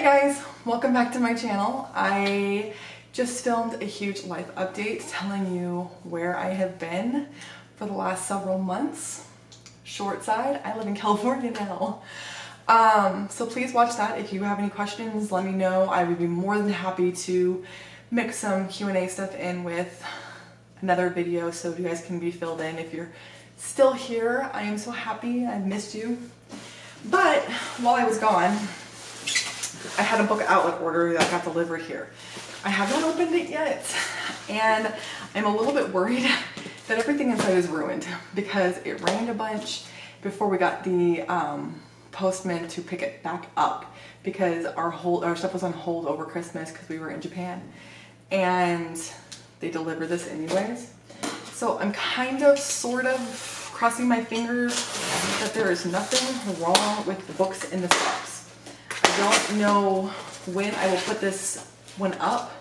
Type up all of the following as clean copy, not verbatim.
guys, welcome back to my channel. I just filmed a huge life update telling you where I have been for the last several months. Short side, I live in California now. So please watch that. If you have any questions, let me know. I would be more than happy to mix some Q&A stuff in with another video so you guys can be filled in. If you're still here, I am so happy. I've missed you. But while I was gone, I had a book outlet order that got delivered here. I have not opened it yet, and I'm a little bit worried that everything inside is ruined because it rained a bunch before we got the postman to pick it back up because our stuff was on hold over Christmas because we were in Japan, and they delivered this anyways. So I'm kind of sort of crossing my fingers that there is nothing wrong with the books in this box. I don't know when I will put this one up,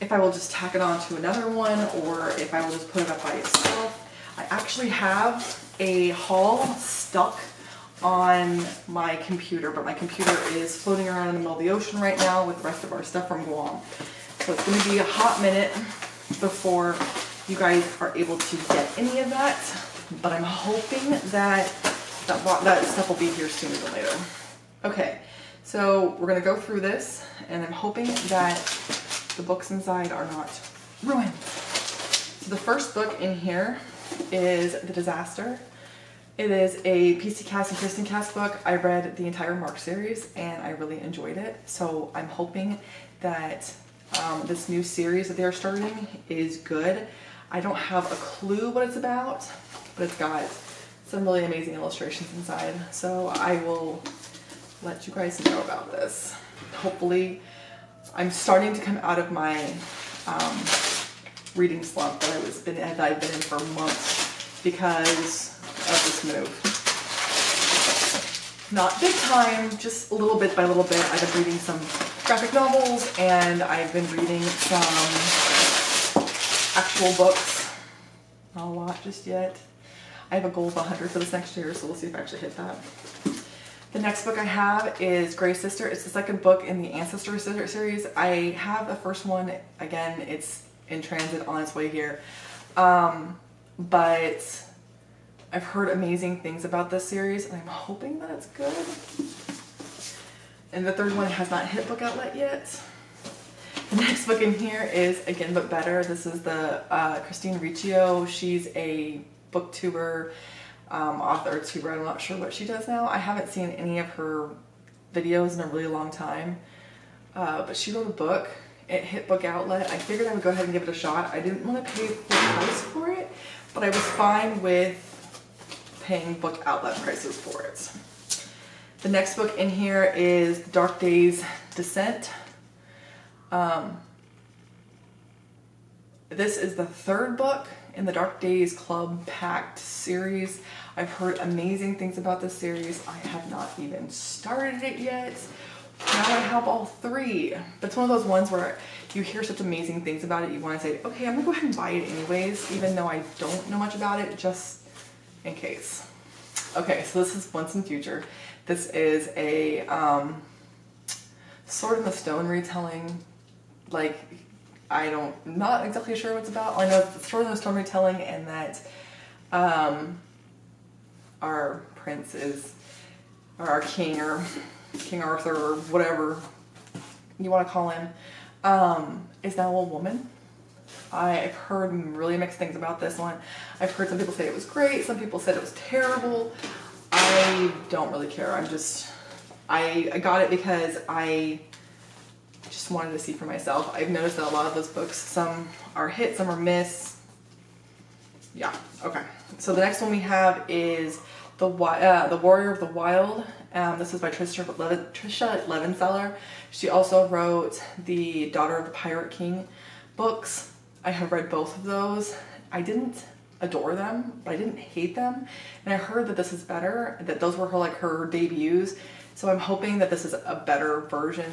if I will just tack it on to another one, or if I will just put it up by itself. I actually have a haul stuck on my computer, but my computer is floating around in the middle of the ocean right now with the rest of our stuff from Guam. So it's going to be a hot minute before you guys are able to get any of that, but I'm hoping that that stuff will be here sooner than later. Okay. So we're going to go through this, and I'm hoping that the books inside are not ruined. So the first book in here is The Disaster. It is a PC Cast and Kristen Cast book. I read the entire Mark series, and I really enjoyed it. So I'm hoping that this new series that they're starting is good. I don't have a clue what it's about, but it's got some really amazing illustrations inside. So I will let you guys know about this. Hopefully, I'm starting to come out of my reading slump that I've been in for months because of this move. Not big time, just a little bit by little bit. I've been reading some graphic novels, and I've been reading some actual books. Not a lot just yet. I have a goal of 100 for this next year, so we'll see if I actually hit that. The next book I have is Grey Sister. It's the second book in the Ancestor series. I have the first one. Again, it's in transit on its way here. But I've heard amazing things about this series, and I'm hoping that it's good. And the third one has not hit book outlet yet. The next book in here is Again But Better. This is the Christine Riccio. She's a booktuber. Author tuber. I'm not sure what she does now. I haven't seen any of her videos in a really long time, but she wrote a book. It hit book outlet. I figured I would go ahead and give it a shot. I didn't want to pay full price for it, but I was fine with paying book outlet prices for it. The next book in here is Dark Days Descent. This is the third book in the Dark Days Club Pact series. I've heard amazing things about this series. I have not even started it yet. Now I have all three. But it's one of those ones where you hear such amazing things about it, you want to say, okay, I'm gonna go ahead and buy it anyways, even though I don't know much about it, just in case. Okay, so this is Once and Future. This is a Sword in the Stone retelling. Like, not exactly sure what it's about. All I know is it's Sword in the Stone retelling, and that our prince is, or our king, or King Arthur, or whatever you want to call him, is now a woman. I've heard really mixed things about this one. I've heard some people say it was great, some people said it was terrible. I don't really care. I got it because I just wanted to see for myself. I've noticed that a lot of those books, some are hit, some are miss. Yeah, okay. So the next one we have is The Warrior of the Wild. This is by Trisha Levenseller. She also wrote the Daughter of the Pirate King books. I have read both of those. I didn't adore them, but I didn't hate them. And I heard that this is better, that those were her debuts. So I'm hoping that this is a better version.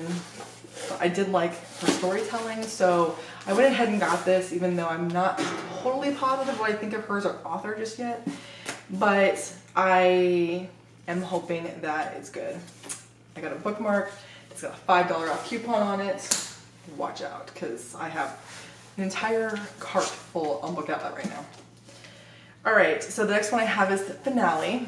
I did like her storytelling, so I went ahead and got this, even though I'm not totally positive what I think of her as an author just yet. But I am hoping that it's good. I got a bookmark It's got a $5 off coupon on it. Watch out, because I have an entire cart full on Book Outlet right now. All right, so the next one I have is the finale.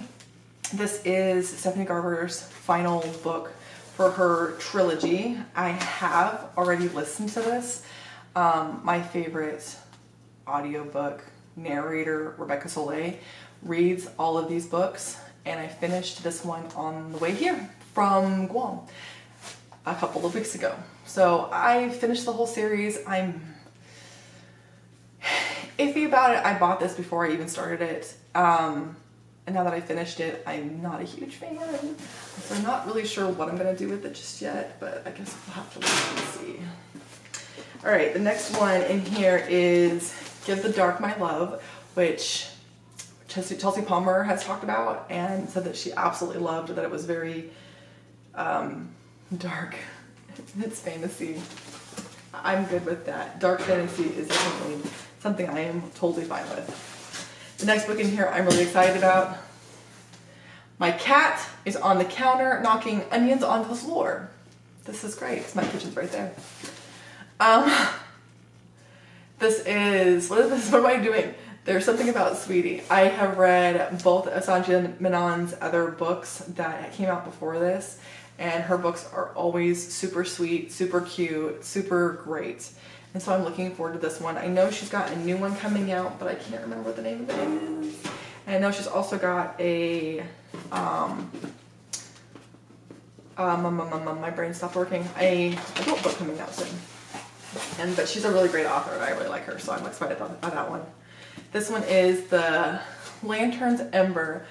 This is Stephanie Garber's final book for her trilogy. I have already listened to this. My favorite audiobook narrator, Rebecca Soleil, reads all of these books, and I finished this one on the way here from Guam a couple of weeks ago. So I finished the whole series. I'm iffy about it. I bought this before I even started it. And now that I finished it, I'm not a huge fan. So I'm not really sure what I'm going to do with it just yet, but I guess we'll have to wait and see. All right, the next one in here is Give the Dark My Love, which Chelsea Palmer has talked about and said that she absolutely loved, that it was very dark. It's fantasy. I'm good with that. Dark fantasy is definitely something I am totally fine with. The next book in here I'm really excited about. My cat is on the counter knocking onions onto the floor. This is great, because my kitchen's right there. This is, what is this? What am I doing? There's Something About Sweetie. I have read both of Sanjay Menon's other books that came out before this, and her books are always super sweet, super cute, super great. And so I'm looking forward to this one. I know she's got a new one coming out, but I can't remember what the name of it is. And I know she's also got a, my brain stopped working, a adult book coming out soon. But she's a really great author, and I really like her, so I'm excited about that one. This one is The Lantern's Ember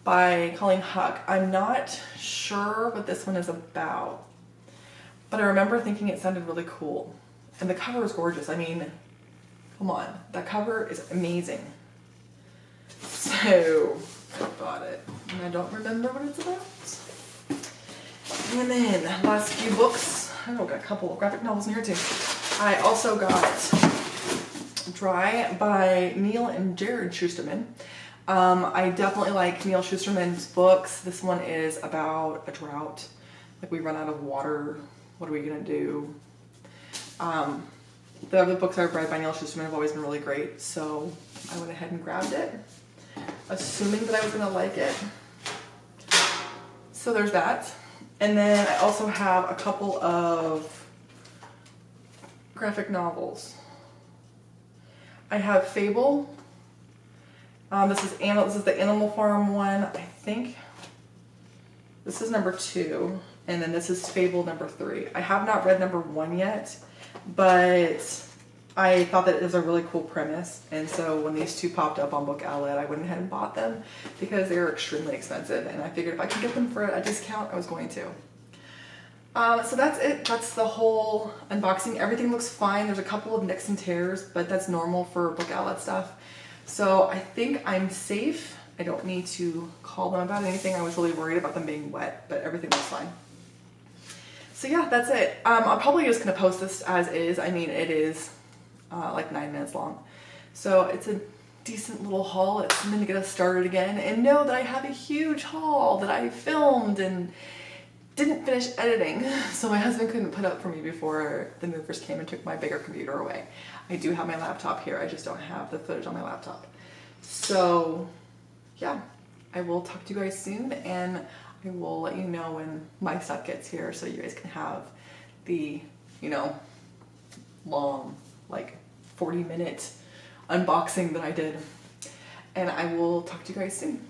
by Colleen Huck. I'm not sure what this one is about, but I remember thinking it sounded really cool. And the cover is gorgeous. I mean, come on, that cover is amazing. So, I bought it, and I don't remember what it's about. And then, last few books. I got a couple of graphic novels in here too. I also got Dry by Neil and Jared Schusterman. I definitely like Neil Schusterman's books. This one is about a drought. Like, we run out of water. What are we gonna do? The other books I've read by Neil Schusterman have always been really great, so I went ahead and grabbed it, assuming that I was gonna like it. So there's that. And then I also have a couple of graphic novels. I have Fable. This is the Animal Farm one. I think this is number 2, and then this is Fable number 3. I have not read number 1 yet, but I thought that it was a really cool premise, and so when these two popped up on Book Outlet, I went ahead and bought them because they were extremely expensive, and I figured if I could get them for a discount, I was going to. So that's it. That's the whole unboxing. Everything looks fine. There's a couple of nicks and tears, but that's normal for Book Outlet stuff. So I think I'm safe. I don't need to call them about anything. I was really worried about them being wet, but everything looks fine. So yeah, that's it. I'm probably just going to post this as is. I mean, it is like 9 minutes long. So it's a decent little haul. It's something to get us started again. And know that I have a huge haul that I filmed and didn't finish editing, so my husband couldn't put up for me before the movers came and took my bigger computer away. I do have my laptop here, I just don't have the footage on my laptop. So yeah, I will talk to you guys soon, and I will let you know when my stuff gets here so you guys can have the, you know, long, like 40-minute unboxing that I did. And I will talk to you guys soon.